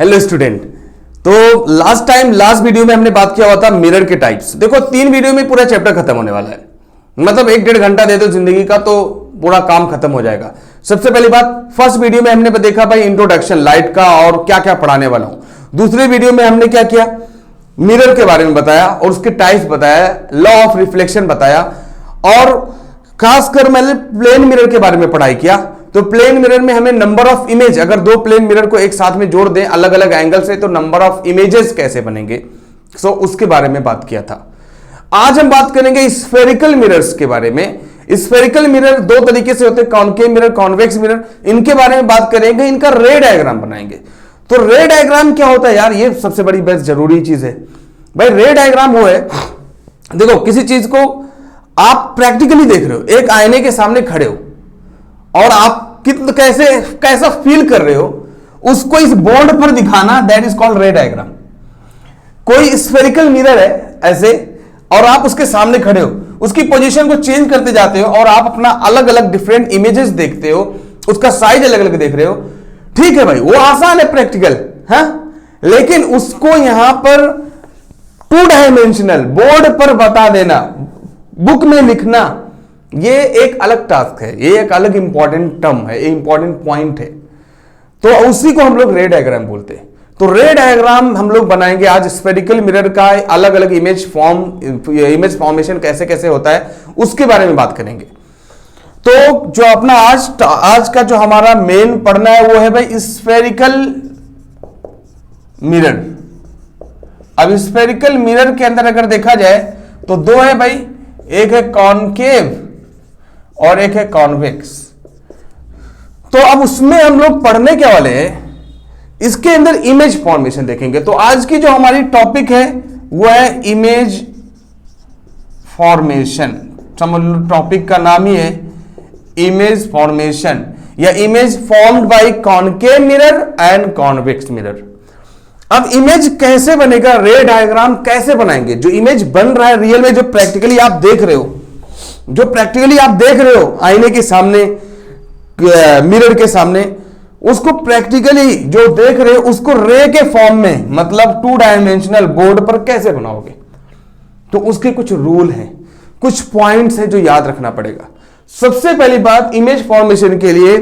Hello student. तो last video में हमने बात किया हुआ था मिरर के टाइप्स। देखो 3 वीडियो में पूरा चैप्टर खत्म होने वाला है, मतलब 1-1.5 घंटा दे दो जिंदगी का तो पूरा काम खत्म हो जाएगा। सबसे पहली बात, फर्स्ट वीडियो में हमने देखा भाई इंट्रोडक्शन लाइट का और क्या क्या पढ़ाने वाला हूं। दूसरे वीडियो में हमने क्या किया, मिरर के बारे में बताया और उसके टाइप्स बताया, लॉ ऑफ रिफ्लेक्शन बताया और खासकर मैंने प्लेन मिरर के बारे में पढ़ाई किया। तो प्लेन मिरर में हमें नंबर ऑफ इमेज, अगर 2 प्लेन मिरर को एक साथ में जोड़ दें अलग अलग एंगल से तो नंबर ऑफ इमेजेस कैसे बनेंगे, सो उसके बारे में बात किया था। आज हम बात करेंगे स्फेरिकल मिरर्स के बारे में। स्फेरिकल मिरर 2 तरीके से होते हैं, कॉनकेव मिरर, कॉन्वेक्स मिरर। इनके बारे में बात करेंगे, इनका रे डायग्राम बनाएंगे। तो रे डायग्राम क्या होता है यार, ये सबसे बड़ी बेस्ट जरूरी चीज है भाई। रे डायग्राम वो है, देखो किसी चीज को आप प्रैक्टिकली देख रहे हो, एक आईने के सामने खड़े हो और आप कैसा फील कर रहे हो उसको इस बोर्ड पर दिखाना, दैट इज कॉल्ड रे डायग्राम। कोई स्फेरिकल मिरर है ऐसे और आप उसके सामने खड़े हो, उसकी पोजीशन को चेंज करते जाते हो और आप अपना अलग अलग डिफरेंट इमेजेस देखते हो, उसका साइज अलग अलग देख रहे हो। ठीक है भाई, वो आसान है प्रैक्टिकल, हाँ, लेकिन उसको यहां पर 2 डायमेंशनल बोर्ड पर बता देना, बुक में लिखना, ये एक अलग टास्क है, ये एक अलग इंपॉर्टेंट टर्म है, इंपॉर्टेंट पॉइंट है। तो उसी को हम लोग रे डायग्राम बोलते हैं। तो रे डायग्राम हम लोग बनाएंगे आज। स्फेरिकल मिरर का अलग अलग इमेज फॉर्मेशन कैसे कैसे होता है उसके बारे में बात करेंगे। तो जो अपना आज का जो हमारा मेन पढ़ना है वो है भाई स्फेरिकल मिरर। अब स्फेरिकल मिरर के अंदर अगर देखा जाए तो 2 है भाई, एक है कॉनकेव और एक है कॉन्वेक्स। तो अब उसमें हम लोग पढ़ने क्या वाले हैं, इसके अंदर इमेज फॉर्मेशन देखेंगे। तो आज की जो हमारी टॉपिक है वो है इमेज फॉर्मेशन। समझ लो टॉपिक का नाम ही है इमेज फॉर्मेशन या image formed by concave mirror and convex mirror. अब इमेज कैसे बनेगा, रे डायग्राम कैसे बनाएंगे, जो इमेज बन रहा है रियल में, जो प्रैक्टिकली आप देख रहे हो, आईने के सामने, मिरर के सामने, उसको प्रैक्टिकली जो देख रहे हो उसको रे के फॉर्म में, मतलब 2 डायमेंशनल बोर्ड पर कैसे बनाओगे। तो उसके कुछ रूल हैं, कुछ पॉइंट्स हैं जो याद रखना पड़ेगा। सबसे पहली बात, इमेज फॉर्मेशन के लिए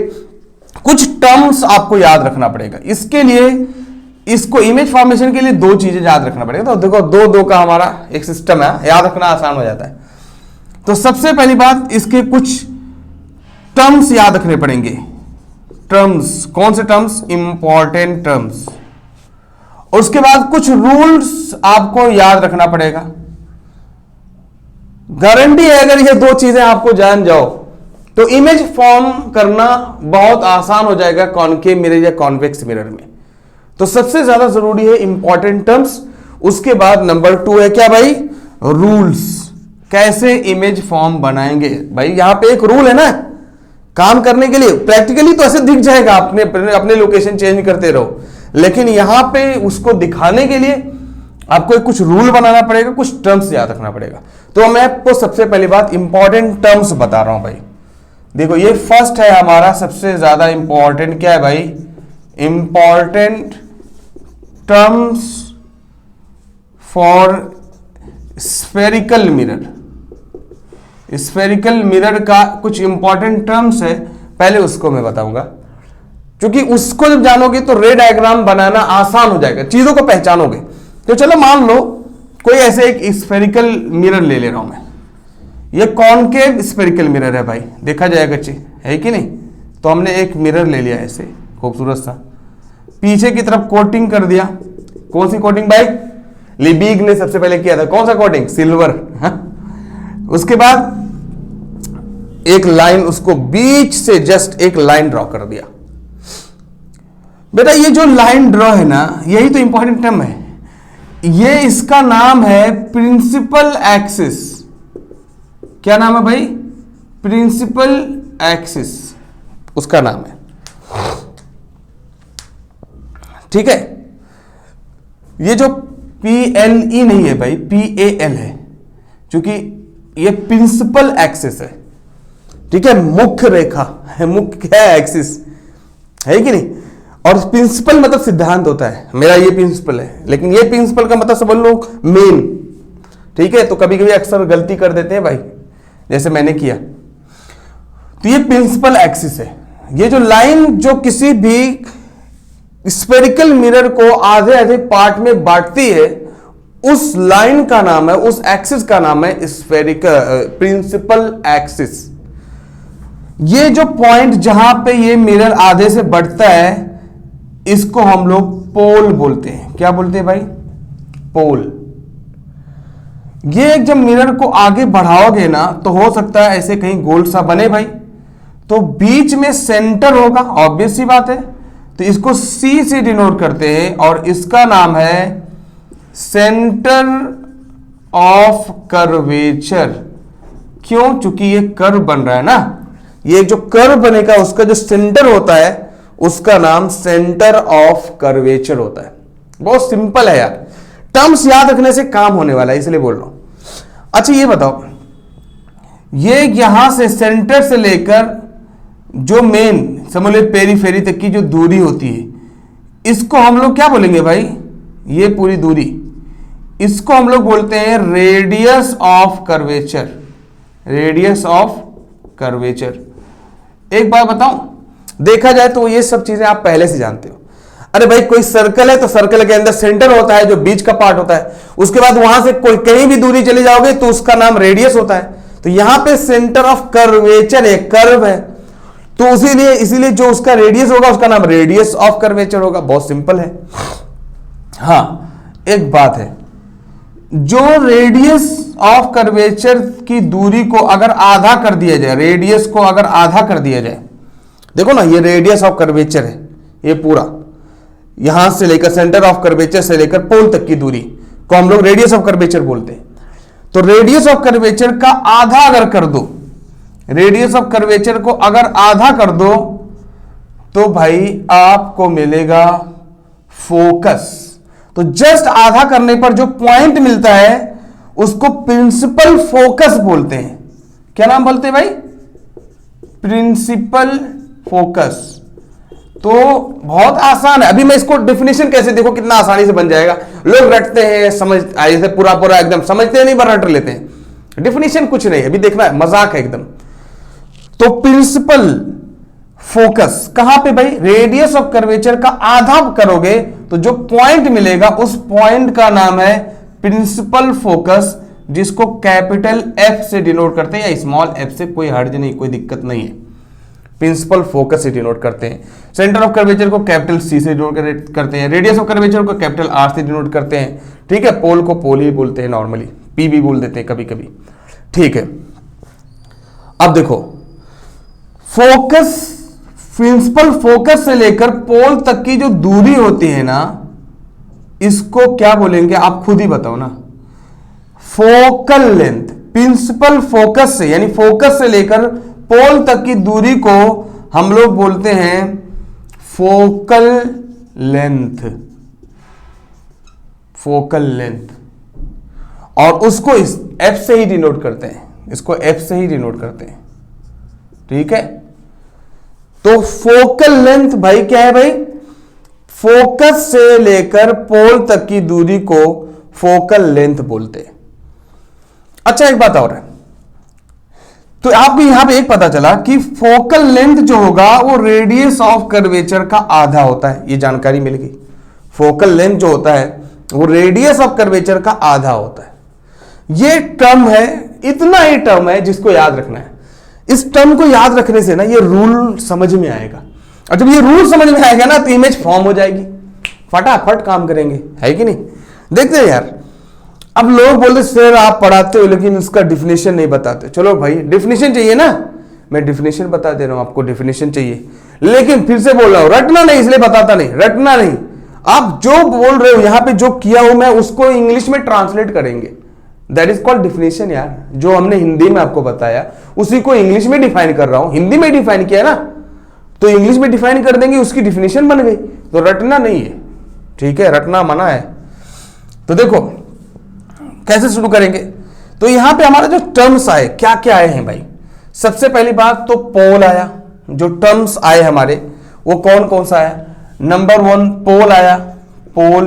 कुछ टर्म्स आपको याद रखना पड़ेगा। इसके लिए इसको इमेज फॉर्मेशन के लिए 2 चीजें याद रखना पड़ेगा। तो देखो 2-2 का हमारा एक सिस्टम है, याद रखना आसान हो जाता है। तो सबसे पहली बात, इसके कुछ टर्म्स याद रखने पड़ेंगे। टर्म्स, कौन से टर्म्स, इंपॉर्टेंट टर्म्स। और उसके बाद कुछ रूल्स आपको याद रखना पड़ेगा। गारंटी है अगर ये 2 चीजें आपको जान जाओ तो इमेज फॉर्म करना बहुत आसान हो जाएगा कॉनकेव मिरर या कॉन्वेक्स मिरर में। तो सबसे ज्यादा जरूरी है इंपॉर्टेंट टर्म्स। उसके बाद नंबर 2 है क्या भाई, रूल्स। कैसे इमेज फॉर्म बनाएंगे भाई, यहां पे एक रूल है ना काम करने के लिए। प्रैक्टिकली तो ऐसे दिख जाएगा, अपने लोकेशन चेंज करते रहो, लेकिन यहां पे उसको दिखाने के लिए आपको कुछ रूल बनाना पड़ेगा, कुछ टर्म्स याद रखना पड़ेगा। तो मैं आपको सबसे पहली बात इंपॉर्टेंट टर्म्स बता रहा हूं भाई। देखो ये फर्स्ट है हमारा सबसे ज्यादा इंपॉर्टेंट, क्या है भाई, important terms for spherical mirror. Spherical mirror का कुछ इंपॉर्टेंट टर्म्स है, पहले उसको मैं बताऊंगा, क्योंकि उसको जब जानोगे तो रे डायग्राम बनाना आसान हो जाएगा, चीजों को पहचानोगे। तो चलो मान लो कोई ऐसे एक स्फेरिकल मिरर ले रहा हूं मैं, ये कॉनकेव स्फेरिकल मिरर है भाई, देखा जाएगा अच्छी है कि नहीं। तो हमने एक मिरर ले लिया ऐसे खूबसूरत सा, पीछे की तरफ कोटिंग कर दिया। कौन सी कोटिंग भाई, लिबीग ने सबसे पहले किया था, कौन सा कोटिंग, सिल्वर। उसके बाद एक लाइन, उसको बीच से जस्ट एक लाइन ड्रॉ कर दिया। बेटा ये जो लाइन ड्रॉ है ना, यही तो इंपॉर्टेंट टर्म है। ये इसका नाम है प्रिंसिपल एक्सिस। क्या नाम है भाई, प्रिंसिपल एक्सिस उसका नाम है, ठीक है। ये जो PLE नहीं है भाई, PAL है, क्योंकि ये प्रिंसिपल एक्सिस है, ठीक है, मुख्य रेखा है, मुख्य है एक्सिस, है कि नहीं। और प्रिंसिपल मतलब सिद्धांत होता है, मेरा ये प्रिंसिपल है, लेकिन ये प्रिंसिपल का मतलब समझ लो मेन। ठीक है, तो कभी कभी अक्सर गलती कर देते हैं भाई, जैसे मैंने किया। तो ये प्रिंसिपल एक्सिस है, ये जो लाइन जो किसी भी स्फेरिकल मिरर को आधे आधे पार्ट में बांटती है, उस लाइन का नाम है, उस एक्सिस का नाम है स्फेरिकल प्रिंसिपल एक्सिस। ये जो पॉइंट जहां पे ये मिरर आधे से बढ़ता है, इसको हम लोग पोल बोलते हैं। क्या बोलते हैं भाई? पोल। ये जब मिरर को आगे बढ़ाओगे ना, तो हो सकता है ऐसे कहीं गोल सा बने भाई, तो बीच में सेंटर होगा, ऑब्वियस सी बात है। तो इसको C से डिनोट करते हैं और इसका नाम है सेंटर ऑफ कर्वेचर। क्यों? चूंकि ये कर्व बन रहा है ना, ये जो कर्व बनेगा उसका जो सेंटर होता है उसका नाम सेंटर ऑफ कर्वेचर होता है। बहुत सिंपल है यार, टर्म्स याद रखने से काम होने वाला है, इसलिए बोल रहा हूं। अच्छा ये बताओ, ये यहां से सेंटर से लेकर जो मेन समझ लो पेरीफेरी तक की जो दूरी होती है, इसको हम लोग क्या बोलेंगे भाई? ये पूरी दूरी, इसको हम लोग बोलते हैं radius of curvature. Radius of curvature. एक बात बताऊं, देखा जाए तो ये सब चीजें आप पहले से जानते हो। अरे भाई कोई सर्कल है तो सर्कल के अंदर सेंटर होता है जो बीच का पार्ट होता है, उसके बाद वहां से कोई कहीं भी दूरी चले जाओगे तो उसका नाम रेडियस होता है। तो यहां पे सेंटर ऑफ कर्वेचर है, कर्व है, तो इसीलिए जो उसका रेडियस होगा उसका नाम रेडियस ऑफ कर्वेचर होगा। बहुत सिंपल है। हाँ एक बात है, जो रेडियस ऑफ कर्वेचर की दूरी को अगर आधा कर दिया जाए, रेडियस को अगर आधा कर दिया जाए, देखो ना ये रेडियस ऑफ कर्वेचर है, ये पूरा यहां से लेकर सेंटर ऑफ कर्वेचर से लेकर पोल तक की दूरी को हम लोग रेडियस ऑफ कर्वेचर बोलते हैं। तो रेडियस ऑफ कर्वेचर का आधा अगर कर दो, रेडियस ऑफ कर्वेचर को अगर आधा कर दो, तो भाई आपको मिलेगा फोकस। तो जस्ट आधा करने पर जो पॉइंट मिलता है उसको प्रिंसिपल फोकस बोलते हैं। क्या नाम बोलते हैं भाई? Principal focus. तो बहुत आसान है। अभी मैं इसको डेफिनेशन कैसे, देखो कितना आसानी से बन जाएगा। लोग रटते हैं, समझ ऐसे पूरा पूरा एकदम समझते नहीं, पर रट लेते हैं। डेफिनेशन कुछ नहीं, अभी देखना है, मजाक है एकदम। तो प्रिंसिपल फोकस कहां पे भाई? रेडियस ऑफ कर्वेचर का आधा करोगे तो जो पॉइंट मिलेगा उस पॉइंट का नाम है प्रिंसिपल फोकस, जिसको कैपिटल F से डिनोट करते हैं, या स्मॉल f से, कोई हर्ज नहीं, कोई दिक्कत नहीं है। प्रिंसिपल फोकस से डिनोट करते हैं। सेंटर ऑफ कर्वेचर को कैपिटल C से डिनोट करते हैं। रेडियस ऑफ कर्वेचर को कैपिटल R से डिनोट करते हैं। ठीक है, पोल को पोल ही बोलते हैं, नॉर्मली P भी बोल देते हैं कभी कभी। ठीक है, अब देखो फोकस, प्रिंसिपल फोकस से लेकर पोल तक की जो दूरी होती है ना, इसको क्या बोलेंगे आप खुद ही बताओ ना? Focal length. प्रिंसिपल फोकस से, यानी फोकस से लेकर पोल तक की दूरी को हम लोग बोलते हैं फोकल लेंथ। फोकल लेंथ, और उसको इस F से ही डिनोट करते हैं, इसको F से ही डिनोट करते हैं। ठीक है, तो फोकल लेंथ भाई क्या है भाई? फोकस से लेकर पोल तक की दूरी को फोकल लेंथ बोलते हैं। अच्छा एक बात और है, तो आपको यहां पे एक पता चला कि फोकल लेंथ जो होगा वो रेडियस ऑफ कर्वेचर का आधा होता है। ये जानकारी मिल गई। फोकल लेंथ जो होता है वो रेडियस ऑफ कर्वेचर का आधा होता है। ये टर्म है, इतना ही टर्म है जिसको याद रखना है। इस टर्म को याद रखने से ना ये रूल समझ में आएगा, और जब ये रूल समझ में आएगा ना तो इमेज फॉर्म हो जाएगी, फटाफट काम करेंगे, है कि नहीं? देखते हैं यार, अब लोग बोलते सर आप पढ़ाते हो लेकिन इसका डिफिनेशन नहीं बताते। चलो भाई डिफिनेशन चाहिए ना, मैं डिफिनेशन बता दे रहा हूं आपको, डिफिनेशन चाहिए, लेकिन फिर से बोल रहा हूं रटना नहीं, इसलिए बताता नहीं, रटना नहीं। आप जो बोल रहे हो यहां पे जो किया हूं मैं, उसको इंग्लिश में ट्रांसलेट करेंगे। दैट इज कॉल्ड डिफिनेशन यार। जो हमने हिंदी में आपको बताया उसी को इंग्लिश में डिफाइन कर रहा हूं। हिंदी में डिफाइन किया ना, तो इंग्लिश में डिफाइन कर देंगे, उसकी डिफिनेशन बन गई। तो रटना नहीं है, ठीक है, रटना मना है। तो देखो कैसे शुरू करेंगे। तो यहां पे हमारा जो टर्म्स आए, क्या क्या आए हैं भाई? सबसे पहली बात तो पोल आया। जो टर्म्स आए हमारे वो कौन कौन सा आया? नंबर 1 पोल आया, पोल।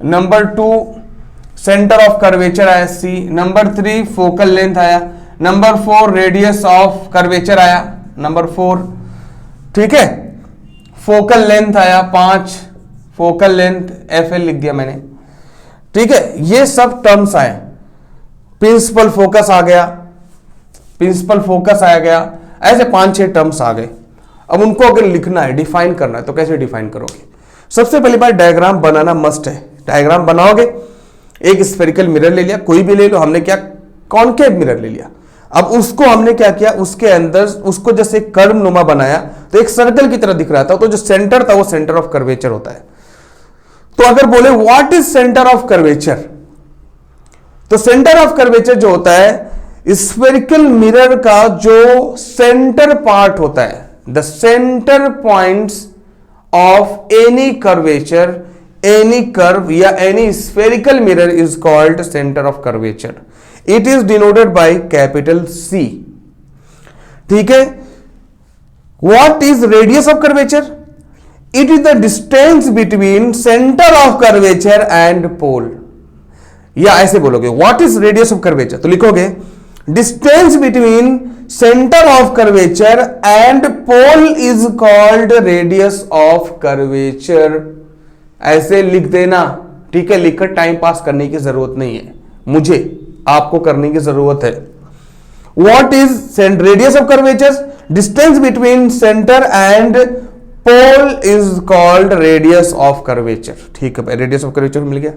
नंबर 2 सेंटर ऑफ कर्वेचर आया सी। नंबर 3 फोकल लेंथ आया। नंबर 4 रेडियस ऑफ कर्वेचर आया, नंबर 4। ठीक है, फोकल लेंथ आया 5, फोकल लेंथ FL लिख दिया मैंने। ठीक है, ये सब टर्म्स आए। प्रिंसिपल फोकस आ गया, प्रिंसिपल फोकस आ गया, ऐसे 5-6 टर्म्स आ गए। अब उनको अगर लिखना है, डिफाइन करना है, तो कैसे डिफाइन करोगे? सबसे पहली बात, डायग्राम बनाना मस्ट है। डायग्राम बनाओगे, एक स्फेरिकल मिरर ले लिया, कोई भी ले लो, हमने क्या कॉनकेव मिरर ले लिया। अब उसको हमने क्या किया, उसके अंदर उसको जैसे कर्व नुमा बनाया, तो एक सर्कल की तरह दिख रहा था, तो जो सेंटर था वो सेंटर ऑफ कर्वेचर होता है। तो अगर बोले what is centre of curvature, तो सेंटर ऑफ कर्वेचर जो होता है स्फेरिकल मिरर का जो सेंटर पार्ट होता है, the centre points of any curvature, any curve या any spherical mirror is called centre of curvature. It is denoted by capital C। ठीक है, what is radius of curvature? It is the distance between centre of curvature and pole. या ऐसे बोलोगे what is radius of curvature, तो लिखोगे distance between centre of curvature and pole is called radius of curvature. ऐसे लिख देना। ठीक है, लिखकर टाइम पास करने की जरूरत नहीं है, मुझे आपको करने की जरूरत है। What is radius of curvature? Distance between centre and pole is called radius of curvature. ठीक है, रेडियस ऑफ कर्वेचर मिल गया।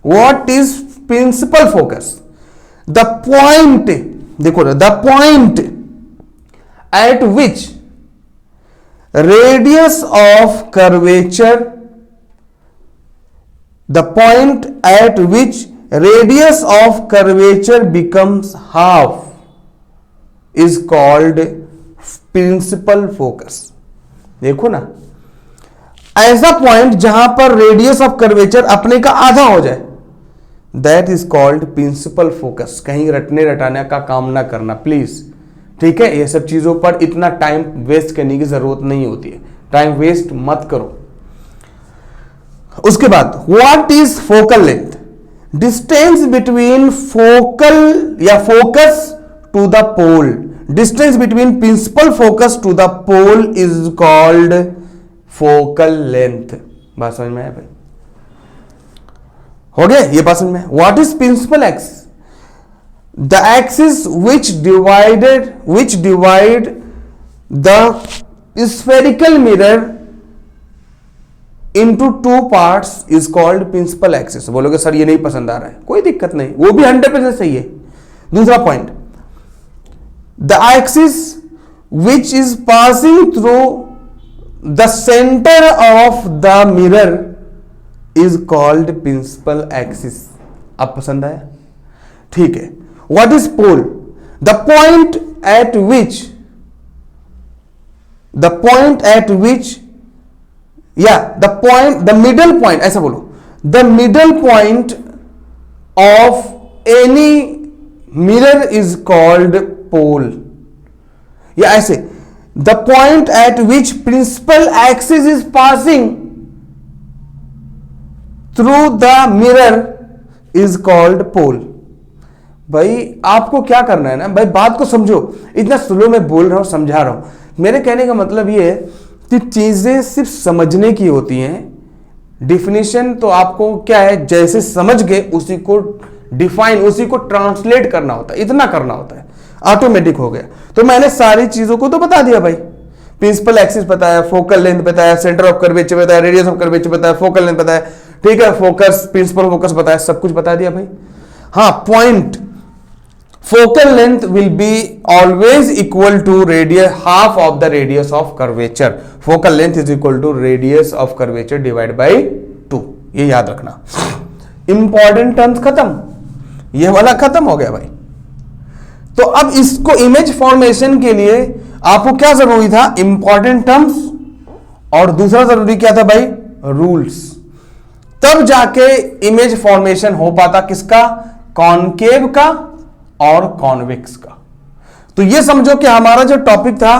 What is principal focus? The point, देखो ना, the point at which radius of curvature, the point at which radius of curvature becomes half is called principal focus. देखो ना, ऐसा point जहां पर रेडियस ऑफ कर्वेचर अपने का आधा हो जाए, that is called principal focus. कहीं रटने रटाने का काम ना करना प्लीज। ठीक है, ये सब चीजों पर इतना टाइम वेस्ट करने की जरूरत नहीं होती है, टाइम वेस्ट मत करो। उसके बाद what is focal length? Distance between focal या focus to the pole, distance between principal focus to the pole is called focal length. बात समझ में आया भाई? हो गया ये बात समझ में? What is principal axis? The axis which divide the spherical mirror into 2 parts is called principal axis। बोलोगे सर ये नहीं पसंद आ रहा है, कोई दिक्कत नहीं, वो भी 100% सही है। दूसरा point, the axis which is passing through the centre of the mirror is called principal axis. अब पसंद आया? ठीक है। What is pole? The point at which the middle point, ऐसा बोलो, the middle point of any mirror is called pole. या ऐसे, the point at which principal axis is passing through the mirror is called pole. भाई आपको क्या करना है ना भाई, बात को समझो। इतना स्लो में बोल रहा हूं, समझा रहा हूं। मेरे कहने का मतलब ये है कि चीजें सिर्फ समझने की होती हैं। डिफिनीशन तो आपको क्या है, जैसे समझ गए उसी को डिफाइन, उसी को ट्रांसलेट करना होता है, इतना करना होता है, ऑटोमेटिक हो गया। तो मैंने सारी चीजों को तो बता दिया भाई। प्रिंसिपल एक्सिस बताया, फोकल लेंथ बताया, सेंटर ऑफ कर्वेचर बताया, रेडियस ऑफ कर्वेचर बताया, फोकल लेंथ बताया, ठीक है, फोकस, प्रिंसिपल फोकस बताया, सब कुछ बता दिया भाई। हाँ, point focal length will be always equal to radius half of the radius of curvature। focal length is equal to radius of curvature divided by 2। ये याद रखना। इंपॉर्टेंट टर्म्स खत्म, ये वाला खत्म हो गया भाई। तो अब इसको इमेज फॉर्मेशन के लिए आपको क्या जरूरी था? इंपॉर्टेंट टर्म्स, और दूसरा जरूरी क्या था भाई? रूल्स। तब जाके इमेज फॉर्मेशन हो पाता किसका? कॉनकेव का और कॉन्वेक्स का। तो ये समझो कि हमारा जो टॉपिक था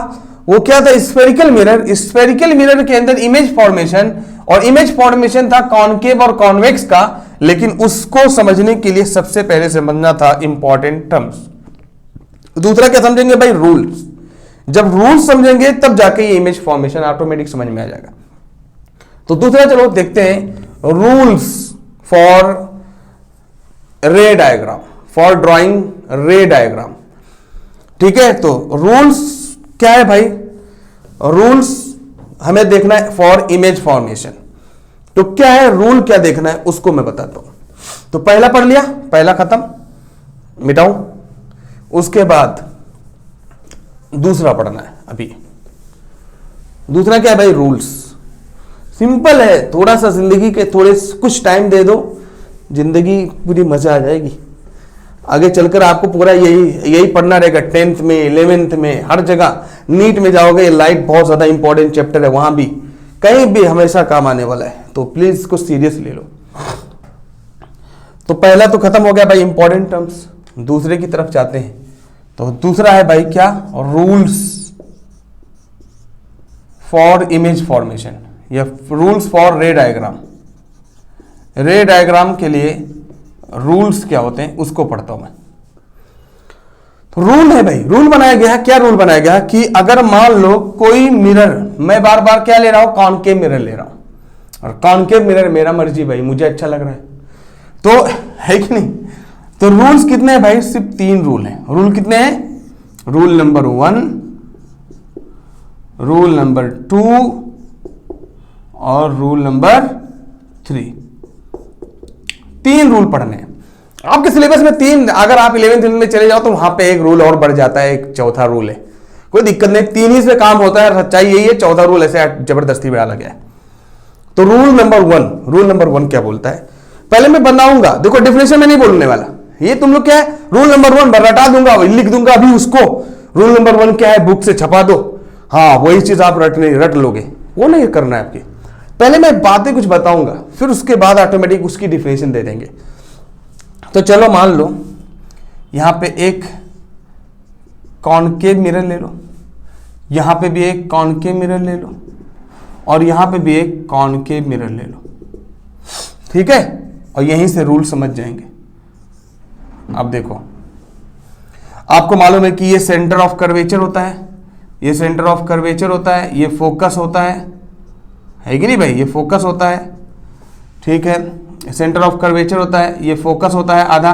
वो क्या था, स्फेरिकल मिरर। स्फेरिकल मिरर के अंदर इमेज फॉर्मेशन, और इमेज फॉर्मेशन था कॉनकेव और कॉन्वेक्स का, लेकिन उसको समझने के लिए सबसे पहले समझना था इंपॉर्टेंट टर्म्स। दूसरा क्या समझेंगे भाई, रूल्स। जब रूल्स समझेंगे तब जाके ये इमेज फॉर्मेशन ऑटोमेटिक समझ में आ जाएगा। तो दूसरा चलो देखते हैं, रूल्स फॉर रे डायग्राम, फॉर ड्राइंग रे डायग्राम। ठीक है, तो रूल्स क्या है भाई, रूल्स हमें देखना है फॉर इमेज फॉर्मेशन। तो क्या है रूल, क्या देखना है उसको मैं बताता हूं। तो पहला पढ़ लिया, पहला खत्म, मिटाऊं। उसके बाद दूसरा पढ़ना है अभी। दूसरा क्या है भाई, रूल्स। सिंपल है, थोड़ा सा जिंदगी के थोड़े कुछ टाइम दे दो, जिंदगी पूरी मजा आ जाएगी। आगे चलकर आपको पूरा यही पढ़ना रहेगा, 10th में, 11th में, हर जगह। नीट में जाओगे, लाइट बहुत ज्यादा इंपॉर्टेंट चैप्टर है, वहां भी कहीं भी हमेशा काम आने वाला है, तो प्लीज इसको सीरियस ले लो। तो पहला तो खत्म हो गया भाई इंपॉर्टेंट टर्म्स। दूसरे की तरफ जाते हैं, तो दूसरा है भाई क्या, रूल्स फॉर इमेज फॉर्मेशन या रूल्स फॉर रे डायग्राम। रे डायग्राम के लिए रूल्स क्या होते हैं उसको पढ़ता हूं मैं। तो रूल है भाई, रूल बनाया गया है, क्या रूल बनाया गया है कि अगर मान लो कोई मिरर, मैं बार बार क्या ले रहा हूं, कॉनकेव मिरर ले रहा हूं, और कॉनकेव मिरर मेरा मर्जी भाई, मुझे अच्छा लग रहा है, तो है कि नहीं। तो रूल्स कितने हैं भाई, सिर्फ 3 रूल हैं। रूल कितने हैं, रूल नंबर 1, रूल नंबर 2 और रूल नंबर 3। 3 रूल पढ़ने हैं आपके सिलेबस में। 3, अगर आप 11th में चले जाओ तो वहां पे एक रूल और बढ़ जाता है, एक चौथा रूल है, कोई दिक्कत नहीं, 3 ही से काम होता है, सच्चाई यही है। चौथा रूल ऐसे जबरदस्ती में डाला गया है। तो रूल नंबर 1 क्या बोलता है, पहले मैं बनाऊंगा, देखो डेफिनेशन में नहीं बोलने वाला, ये तुम लोग क्या है, रूल नंबर 1 रटा दूंगा, लिख दूंगा अभी उसको। रूल नंबर 1 क्या है, बुक से छपा दो, हाँ वही चीज आप रट लोगे, वो नहीं करना है आपके। पहले मैं बातें कुछ बताऊंगा, फिर उसके बाद ऑटोमेटिक उसकी डिफिनेशन दे देंगे। तो चलो मान लो यहां पे एक कॉनकेव मिरर ले लो, यहां पे भी एक कॉनकेव मिरर ले लो, और यहां पे भी एक कॉनकेव मिरर ले लो, ठीक है। और यहीं से रूल समझ जाएंगे। अब देखो, आपको मालूम है कि ये सेंटर ऑफ कर्वेचर होता है, ये सेंटर ऑफ कर्वेचर होता है, ये फोकस होता है कि नहीं भाई, ये फोकस होता है, ठीक है। सेंटर ऑफ कर्वेचर होता है, ये फोकस होता है आधा,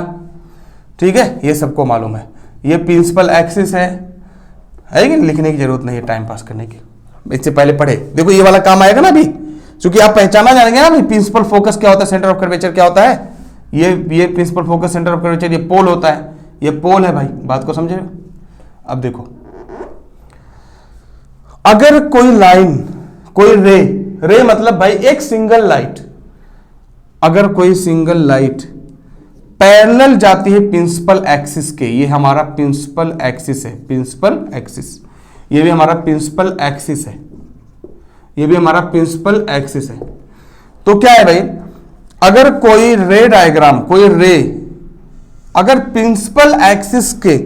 ठीक है, ये सबको मालूम है। ये प्रिंसिपल एक्सिस है कि नहीं, लिखने की जरूरत नहीं है टाइम पास करने की, इससे पहले पढ़े। देखो ये वाला काम आएगा ना अभी, क्योंकि आप पहचाना जानेंगे ना भाई, प्रिंसिपल फोकस क्या होता है, सेंटर ऑफ कर्वेचर क्या होता है। ये principal focus, centre of curvature, ये पोल होता है, ये पोल है भाई, बात को समझे। अब देखो, अगर कोई लाइन, कोई रे मतलब भाई एक सिंगल लाइट, अगर कोई सिंगल लाइट पैरेलल जाती है प्रिंसिपल एक्सिस के, ये हमारा प्रिंसिपल एक्सिस है, प्रिंसिपल एक्सिस, ये भी हमारा प्रिंसिपल एक्सिस है, ये भी हमारा प्रिंसिपल एक्सिस है। तो क्या है भाई, अगर कोई रे डायग्राम, कोई रे अगर प्रिंसिपल एक्सिस के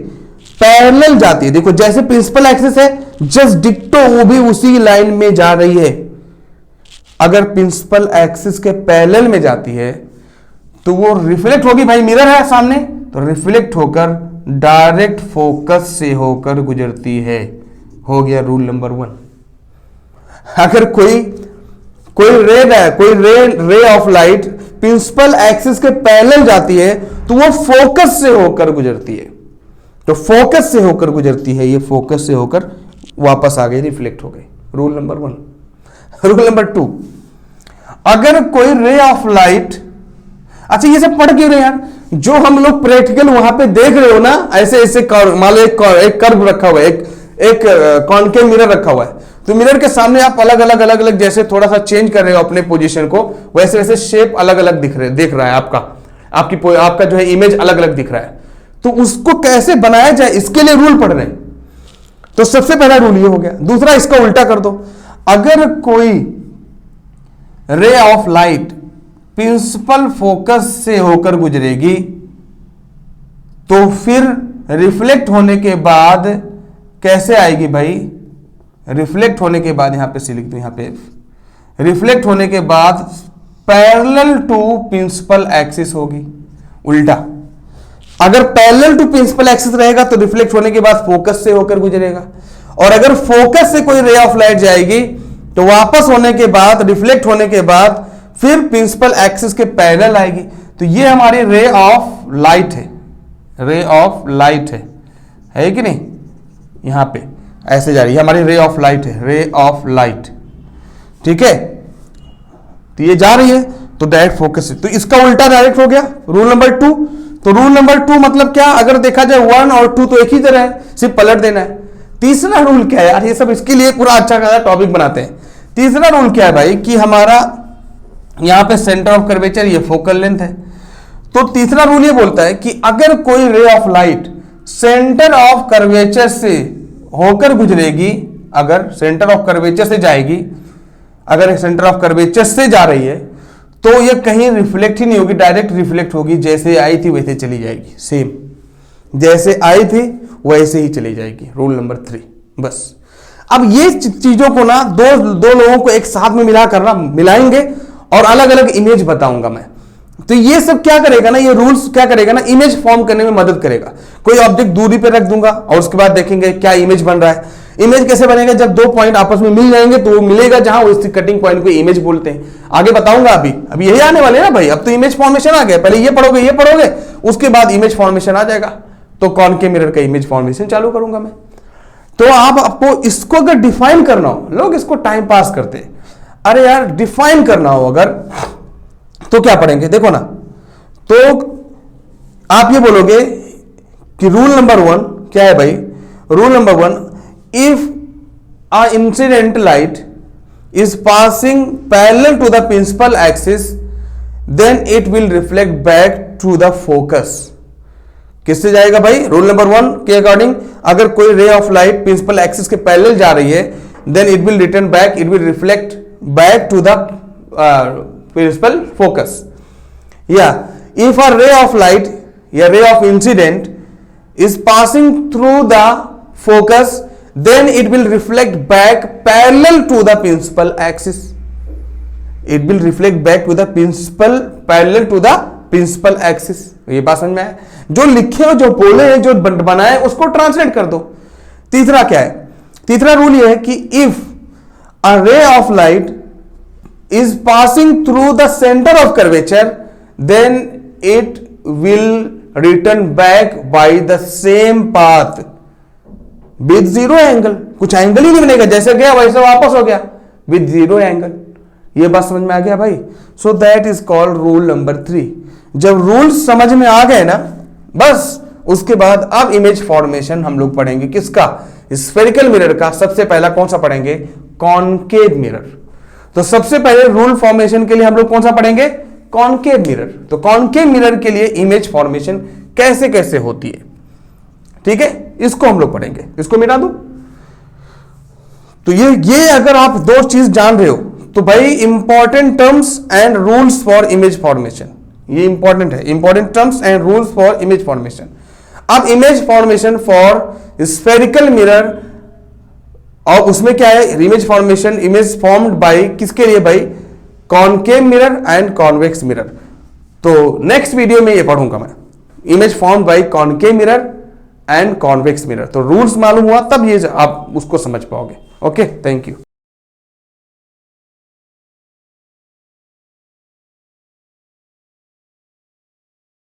पैरेलल जाती है, देखो जैसे प्रिंसिपल एक्सिस है जस्ट डिक्टो वो भी उसी लाइन में जा रही है। अगर प्रिंसिपल एक्सिस के पैरेलल में जाती है तो वो रिफ्लेक्ट होगी भाई, मिरर है सामने, तो रिफ्लेक्ट होकर डायरेक्ट फोकस से होकर गुजरती है। हो गया रूल नंबर 1। अगर कोई ray of light principal axis के पैरेलल जाती है तो वो फोकस से होकर गुजरती है, तो फोकस से होकर गुजरती है, ये फोकस से होकर वापस आ गई, रिफ्लेक्ट हो गई। Rule number 1। रूल नंबर 2, अगर कोई रे ऑफ लाइट, अच्छा ये सब पढ़ क्यों रहे यार, जो हम लोग प्रैक्टिकल वहां पे देख रहे हो ना, ऐसे ऐसे मान लो एक कर्व रखा हुआ है, एक कॉनकेव मिरर रखा हुआ है, तो मिरर के सामने आप अलग अलग जैसे थोड़ा सा चेंज कर रहे हो अपने पोजीशन को, वैसे वैसे शेप अलग अलग दिख रहा है आपका जो है इमेज अलग अलग दिख रहा है। तो उसको कैसे बनाया जाए इसके लिए रूल पढ़ रहे हैं। तो सबसे पहला रूल ये हो गया। दूसरा, इसका उल्टा कर दो, अगर कोई ray of light principal focus से होकर गुजरेगी तो फिर रिफ्लेक्ट होने के बाद कैसे आएगी भाई, रिफ्लेक्ट होने के बाद यहां पे सी लिख दूं, यहां पे रिफ्लेक्ट होने के बाद पैरेलल टू प्रिंसिपल एक्सिस होगी, उल्टा। अगर पैरेलल टू प्रिंसिपल एक्सिस रहेगा तो रिफ्लेक्ट होने के बाद फोकस से होकर गुजरेगा, और अगर फोकस से कोई रे ऑफ लाइट जाएगी तो वापस होने के बाद, रिफ्लेक्ट होने के बाद फिर प्रिंसिपल एक्सिस के पैरेलल आएगी। तो ये हमारी रे ऑफ लाइट है, रे ऑफ लाइट है कि नहीं, यहां पे ऐसे जा रही है हमारी रे ऑफ लाइट है, रे ऑफ लाइट, ठीक है। तो ये जा रही है तो डायरेक्ट फोकस है, तो इसका उल्टा डायरेक्ट हो गया रूल नंबर 2। तो रूल नंबर 2 मतलब क्या, अगर देखा जाए 1 और 2 तो एक ही तरह है, सिर्फ पलट देना है। तीसरा रूल क्या है यार, ये सब इसके लिए पूरा अच्छा खासा टॉपिक बनाते हैं। तीसरा रूल क्या है भाई कि हमारा यहां पे सेंटर ऑफ कर्वेचर, ये फोकल लेंथ है। तो तीसरा रूल ये बोलता है कि अगर कोई ray of light centre of curvature से होकर गुजरेगी, अगर सेंटर ऑफ कर्वेचर से जाएगी, अगर सेंटर ऑफ कर्वेचर से जा रही है तो ये कहीं रिफ्लेक्ट ही नहीं होगी, डायरेक्ट रिफ्लेक्ट होगी, जैसे आई थी वैसे चली जाएगी, सेम जैसे आई थी वैसे ही चली जाएगी। रूल नंबर 3 बस। अब ये चीजों को ना दो लोगों को एक साथ में मिलाएंगे और अलग अलग इमेज बताऊंगा मैं। तो ये सब क्या करेगा ना, ये रूल्स क्या करेगा ना, इमेज फॉर्म करने में मदद करेगा। कोई ऑब्जेक्ट दूरी पे रख दूंगा और उसके बाद देखेंगे क्या इमेज बन रहा है। इमेज कैसे बनेगा, जब दो पॉइंट आपस में मिल जाएंगे तो वो मिलेगा जहां उस कटिंग पॉइंट को इमेज बोलते हैं। आगे बताऊंगा, अभी यही आने वाले ना भाई। अब तो इमेज फॉर्मेशन आ गया, पहले ये पढ़ोगे उसके बाद इमेज फॉर्मेशन आ जाएगा। तो कॉनकेव मिरर का इमेज फॉर्मेशन चालू करूंगा मैं। तो आपको इसको अगर डिफाइन करना हो, लोग इसको टाइम पास करते हैं, अरे यार डिफाइन करना हो अगर, तो क्या पढ़ेंगे देखो ना। तो आप ये बोलोगे कि रूल नंबर 1 क्या है भाई, rule number 1, if a incident light is passing parallel to the principal axis then it will reflect back to the focus। किससे जाएगा भाई, रूल नंबर 1 के अकॉर्डिंग अगर कोई ray of light principal axis के पैरेलल जा रही है then it will return back, it will reflect back to the principal focus. या if a ray of light या ray of incident is passing through the focus then it will reflect back parallel to the principal axis, it will reflect back to the principal parallel to the principal axis। ये बात समझ में आया, जो लिखे हो, जो बोले हैं, जो बनाए उसको ट्रांसलेट कर दो। तीसरा क्या है, तीसरा रूल ये है कि if a ray of light is passing through the center of curvature then it will return back by the same path with zero angle। कुछ एंगल ही नहीं बनेगा, जैसे गया वैसे वापस हो गया with zero angle। ये बात समझ में आ गया भाई। so that is called rule number 3। जब रूल्स समझ में आ गए ना, बस उसके बाद अब इमेज फॉर्मेशन हम लोग पढ़ेंगे किसका, स्फेरिकल मिरर का। सबसे पहला कौन सा पढ़ेंगे, कॉनकेव मिरर। तो सबसे पहले रूल फॉर्मेशन के लिए हम लोग कौन सा पढ़ेंगे, कॉनकेव मिरर। तो कॉनकेव मिरर के लिए इमेज फॉर्मेशन कैसे कैसे होती है, ठीक है, इसको हम लोग पढ़ेंगे। इसको मिटा दो। तो ये अगर आप दो चीज जान रहे हो तो भाई important terms and rules for image formation, ये इंपॉर्टेंट है, important terms and rules for image formation. अब image formation for spherical mirror, और उसमें क्या है, image formation, image formed by किसके लिए भाई, concave mirror and convex mirror. तो नेक्स्ट वीडियो में ये पढ़ूंगा मैं, image formed by concave mirror and convex mirror. तो रूल्स मालूम हुआ तब ये आप उसको समझ पाओगे। Okay, thank you.